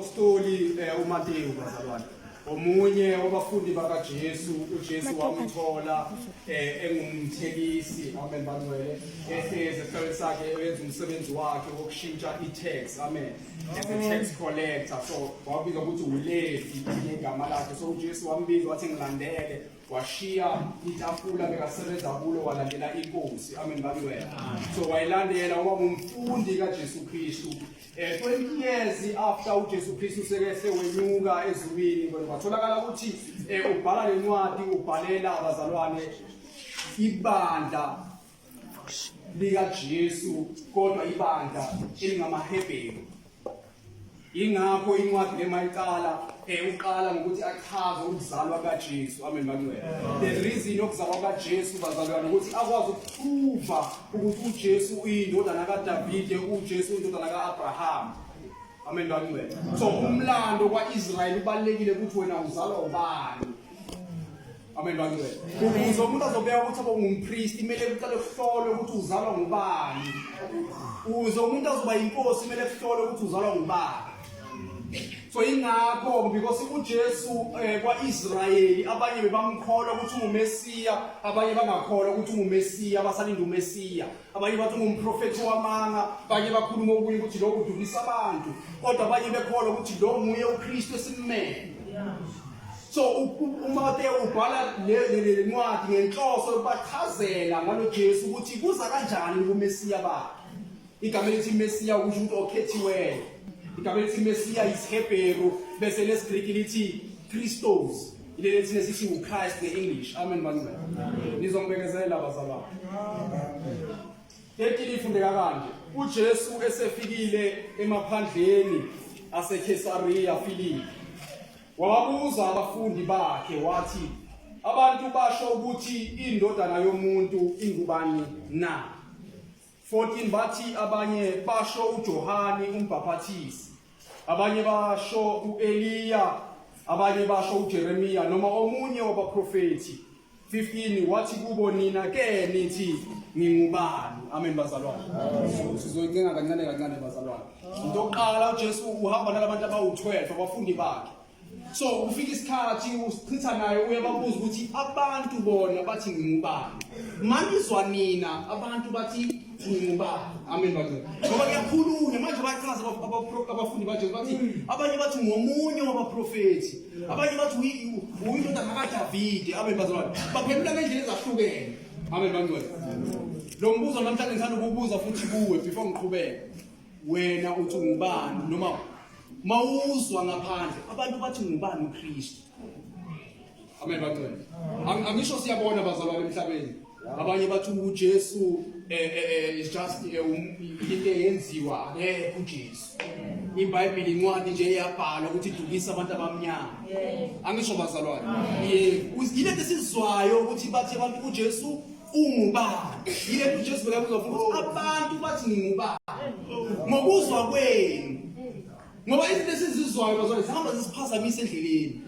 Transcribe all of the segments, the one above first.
apostoli uMateyu bazalwane. Omunye wabafundi bakaJesu, uJesu wamthola engumthelisi, amen bangcwele, ehlezi esihlalo sakhe eyenza umsebenzi wakhe wokushintsha i-tax, amen. As a tax collector, so wabizwa ukuthi uLevi igama lakhe. So uJesu wambiza wathi ngilandele, washiya itafula bekasebenza kulo walandela inkosi, amen bangcwele. So wayilandela waba umfundi kaJesu Kristu. 20 years after uJesu Kristu sekehle wenyuka ezulwini, kwatholakala ukuthi ubhala lencwadi ubhalela abazalwane ibandla likaJesu, kodwa ibandla elingamaHebheru. Ingakho incwadi lemayiqala uqala ngokuthi achaze ukuzalwa kaJesu, amen bangcwele. The reason yokuzalwa kaJesu bazalwane ukuthi akwazi ukuprova ukuthi uJesu uyindodana kaDavide, uJesu uyindodana kaAbraham, amen bangcwele. So umlando kwaIsrael ubalekile ukuthi wena uzalwa ubani, amen bangcwele. Ukuze umuntu azobeka ukuthi abe ngumpriest kumele uqale uhlole ukuthi uzalwa ngubani. Ukuze umuntu azoba inkosi kumele uhlole ukuthi uzalwa ngubani. So ingakho because uJesu kwaIsrael abanye bebamkholwa ukuthi ungumesiya, abanye bangakholwa ukuthi ungumesiya, basalinda umesiya. Abanye bathi ungumprofeti wamanga, abanye bakhuluma ukuthi ukuthi lo udukisa abantu, kodwa abanye bekholwa ukuthi lo nguye uKristu esimele. So uMateyu ubhala le ncwadi ngenhloso yokubachazela ngalo Jesu ukuthi kuza kanjani ubumesiya bakhe. Igama elithi Mesiya kusho ukuthi okhethiweyo. Igama elithi Mesiya isiHebheru bese lesiGreek lithi Christos. Ile lethi nesithi uChrist ngeEnglish. Amen bangcwele. Nizombekezela abazalwane. Lethi lifundeka kanje. uJesu esefikile emaphandleni aseKesaria Philippi. Wabuza abafundi bakhe wathi, abantu basho ukuthi indodana yomuntu ingubani na? 14 bathi abanye basho uJohani umbhaphathisi, abanye basho uEliya, abanye basho uJeremiya noma omunye wabaprofeti. 15 wathi kubo nina ke nithi ngingubani? Amen bazalwane. Sizoyincenga kancane bazalwane. Into oqala uJesu uhamba nalabantu abawu12 abafundi bakhe. So ufika isikhathi usichitha naye uyababuza ukuthi abantu bona bathi ngingubani? Manizwa nina abantu bathi ngingubani? Amen bazalwane. Ngoba kuyakhulunywa manje bachaza abafundi baJesu bathi abanye bathi ngomunye wabaprofeti, abanye bathi uyindodana kaDavide. Amen bazalwane. Baphendula ngendlela ezahlukene. Amen bazalwane. Lo mbuzo namhlanje ngithanda ukubuza futhi kuwe before ngiqhubeke. Wena uthi ngubani? Noma mawuzwa ngaphandle abantu bathi ngubani uKristu? Amen bazalwane. Angisho siyabona bazalwane emhlabeni. Abanye bathi uJesu is just into eyenziwa kuJesu. IBhayibheli incwadi nje iyabhala ukuthi idukisa abantu abamnyama. Angisho bazalwane. Yile lesizwayo ukuthi bathi abantu uJesu ungubani. Yile uJesu bekabuza ukuthi abantu bathi ngingubani? Ngokuzwa kwenu. Ngoba izinto esizizwayo bazalwane sihamba zisiphazamisa endleleni.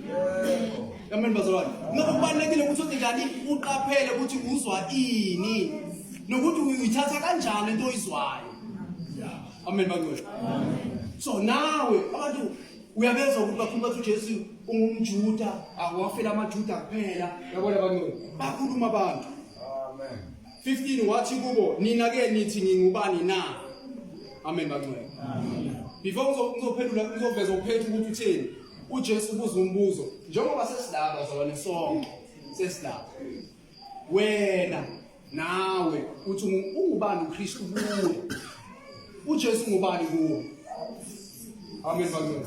Amen bazalwane. Ngoba kubalekile ukuthi uthi njani uqaphele ukuthi uzwa ini nokuthi uyithatha kanjani into oyizwayo. Amen bazalwane. So nawe abantu uyabezwa ukuthi bakhuluma ukuthi uJesu ungumJuda, awafela amaJuda kuphela. Yabona bangcwele. Bakhuluma abantu. Amen. 15 wathi kubo nina ke nithi ngingubani na? Amen bangcwele. Amen. Before ngizoveza uphethu ukuthi utheni uJesu ubuza umbuzo njengoba sesilaba bazalwane sonke sesilaba wena nawe uthi ungubani uKristu kuwe? uJesu ungubani kuwe? Amen bazalwane.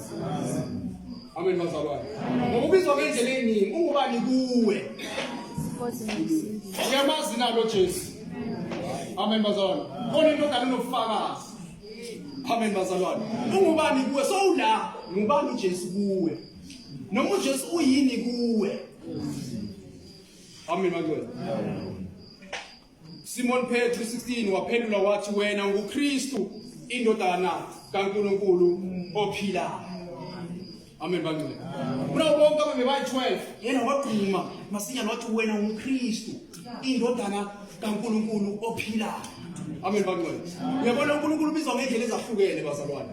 Amen bazalwane. Ngoba ubizwa ngendlela eningi ungubani kuwe? Uyamazi nalo Jesu. Amen bazalwane. Khona into enobufakazi. Amen bazalwane. Ungubani kuwe? So ula ngubani uJesu kuwe? Noma uJesu uyini kuwe? Amen bazalwane. Simon Petru 16 waphendula wathi wena nguKristu indodana kaNkulunkulu ophilayo. Amen bazalwane. Bona bonke ababebayi12 yena wagcuma masinya wathi wena nguKristu indodana kaNkulunkulu ophilayo. Amen bazalwane. Uyabona uNkulunkulu ubizwa ngendlela ezahlukene bazalwane.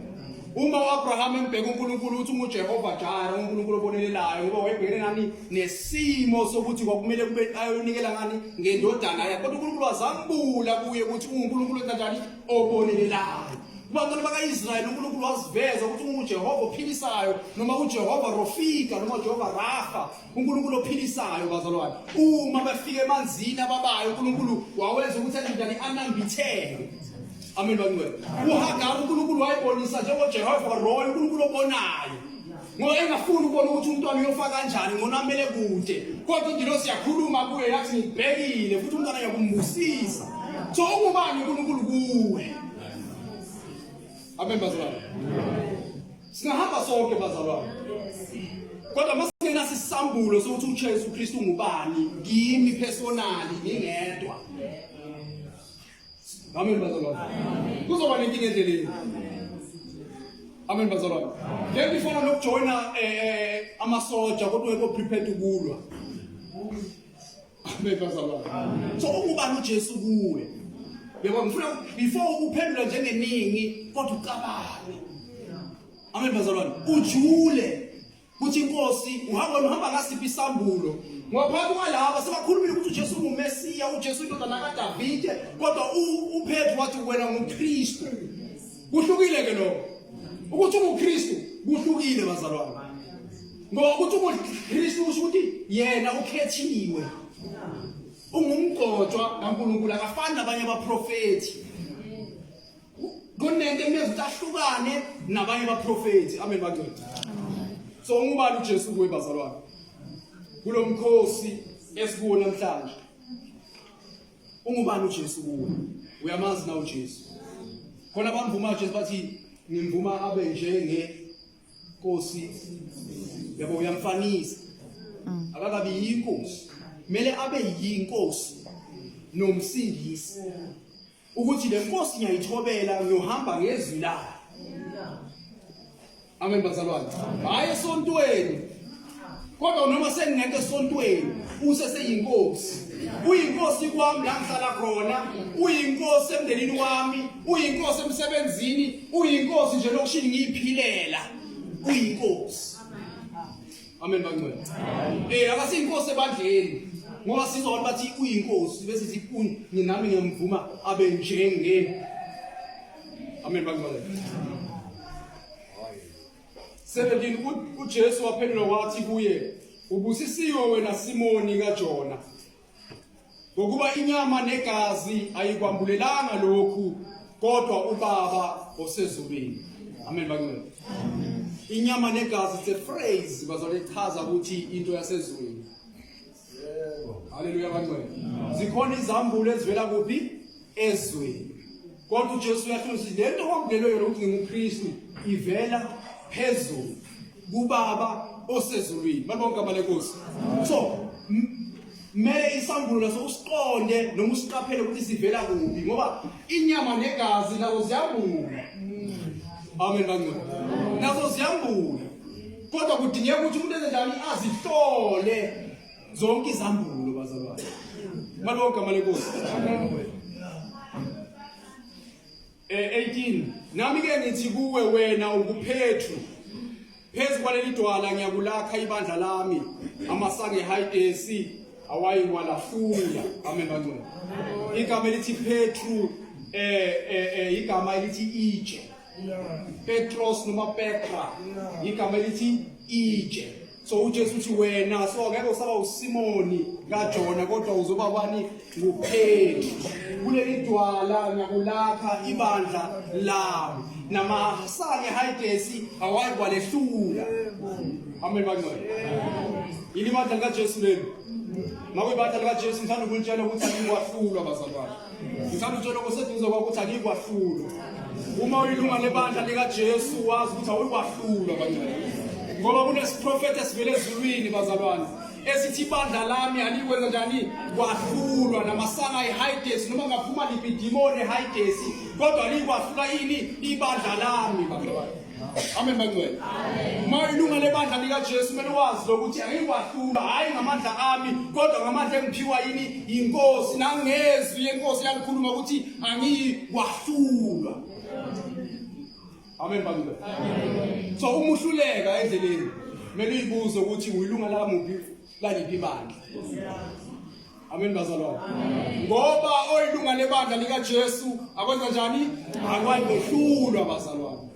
Uma uAbraham embheka uNkulunkulu uthi uJehova Jireh uNkulunkulu obonelelayo ngoba wayebhekene ngani nesimo sokuthi kwakumele kube ayonikela ngani ngendodana yakhe kodwa uNkulunkulu wazambula kuye ukuthi uNkulunkulu kanjani obonelelayo. Kubantwana bakaIsrayeli uNkulunkulu wasiveza ukuthi uJehova ophilisayo noma uJehova Rofika noma uJehova Rafa uNkulunkulu ophilisayo bazalwane. Uma befika emanzini ababayo uNkulunkulu wawenza ukuthi kanjani anambitheke. Amen bangcwele. uHagari uNkulunkulu wayibonisa njengoJehova Roy uNkulunkulu obonayo. Ngoba engafuni ukubona ukuthi umntwana uyofaka kanjani ngona amele kude. Kodwa ingilosi yakhuluma kuye yathi ngibhekile futhi umntwana yakumbusisa. So ungubani uNkulunkulu kuwe? Amen bazalwane. Singahamba sonke bazalwane. Kodwa masingena sisambulo sokuthi uJesu Kristu ngubani, kimi personally ngingedwa. Amen bazalwane. Kuzoba nenkinga endleleni. Amen bazalwane. Ngeke ngifuna nokujoina amasoja kodwa eko prepared ukulwa. Amen bazalwane. So ungubani uJesu kuwe? Before ngifuna before uphendula njengeningi kodwa ucabange. Amen bazalwane. Ujule kuthi inkosi uhamba ngasiphi isambulo. Ngoba kwalaba sebakhulumile ukuthi uJesu unguMesiya, uJesu indodana kaDavide, kodwa uPetru wathi wena nguKristu. Kuhlukile ke lokho. Ukuthi unguKristu kuhlukile bazalwane. Ngoba ukuthi unguKristu usho ukuthi yena ukhethiwe. Ungumgcotshwa kaNkulunkulu akafani nabanye abaprofeti. Kunento emeze ahlukane nabanye abaprofeti. Amen bangcwele. So ungubani uJesu kuwe bazalwane? Kulo mkhosi esikuwo namhlanje. Ungubani uJesu kuwe? Uyamazi na uJesu? Khona bamvuma uJesu bathi ngimvuma abe njenge Nkosi. Yabo uyamfanisa. Akakabi yinkosi. Mele abe yinkosi nomsindisi. Ukuthi le nkosi ngiyayithobela ngiyohamba ngezwi layo. Amen bazalwane. Hayi esontweni. Kodwa noma sengingeke esontweni useseyinkosi. Uyinkosi kwami la ngihlala khona, uyinkosi emndenini wami, uyinkosi emsebenzini, uyinkosi nje lokushini ngiyiphilela. Uyinkosi. Amen bangcwele. Akasiyinkosi ebandleni. Ngoba sizwa bathi uyinkosi bese siphuni nami ngiyamvuma abe njenge. Amen bangcwele. 17 uJesu waphendula wathi kuye ubusisiwe wena Simoni kaJona ngokuba inyama negazi ayikwambulelanga lokhu kodwa uBaba osezulwini. Amen bangcwele. Inyama negazi it's a phrase bazolechaza ukuthi into yasezulwini. Haleluya bangcwele. Zikhona izambulo ezivela kuphi? Ezweni. Kodwa uJesu uyahlukanisa lento okwambulelwe yona ukuthi ngumKristu ivela phezulu kuBaba osezulwini. Babonke abalenkosi. So mele isambulo laso usiqonde noma usiqaphele ukuthi sivela kuphi ngoba inyama negazi nazo ziyambula. Amen bangcwele. Nazo ziyambula. Kodwa kudingeka ukuthi umuntu enzenjani azihlole zonke izambulo bazalwane. Babonke abalenkosi. 18 nami ke ngithi kuwe wena unguPetru phezu kwaleli dwala ngiyakulakha ibandla lami amasange eHadesi awayikwalahlula. Amen bangcwele. Igama elithi Petru igama elithi ije. Petros noma Petra igama elithi ije. So uJesu uthi wena so ngeke usaba uSimoni kaJona kodwa uzoba bani nguPetru. Kuleli dwala ngiyakulakha ibandla lami namasange eHadesi awayikwalehlula. Amen bangcwele. Yini ibandla likaJesu leli? Ngabe ibandla likaJesu ngithanda ukulitshela ukuthi angikwahlulwa bazalwane. Ngithanda ukutshela koseduze kwakho ukuthi angikwahlulwa. Uma uyilunga lebandla likaJesu wazi ukuthi awukwahlulwa bangcwele. Ngoba kunesprofeti esivele ezulwini bazalwane esithi ibandla lami alikwenza njani kwahlulwa namasanga eHadesi noma ngaphuma liphi demon eHadesi kodwa alikwahlula yini ibandla lami bazalwane. Amen bangcwele. Uma ilunga lebandla likaJesu kumele wazi ukuthi angikwahlula hayi ngamandla ami kodwa ngamandla engiphiwa yini inkosi nangezwi yenkosi yalikhuluma ukuthi angikwahlulwa. Amen bazalwane. So uma uhluleka endleleni kumele uyibuze ukuthi uyilunga la muphi laliphi ibandla. Amen bazalwane. Ngoba oyilunga lebandla lika Jesu akwenza njani? Akwazi ukuhlulwa bazalwane.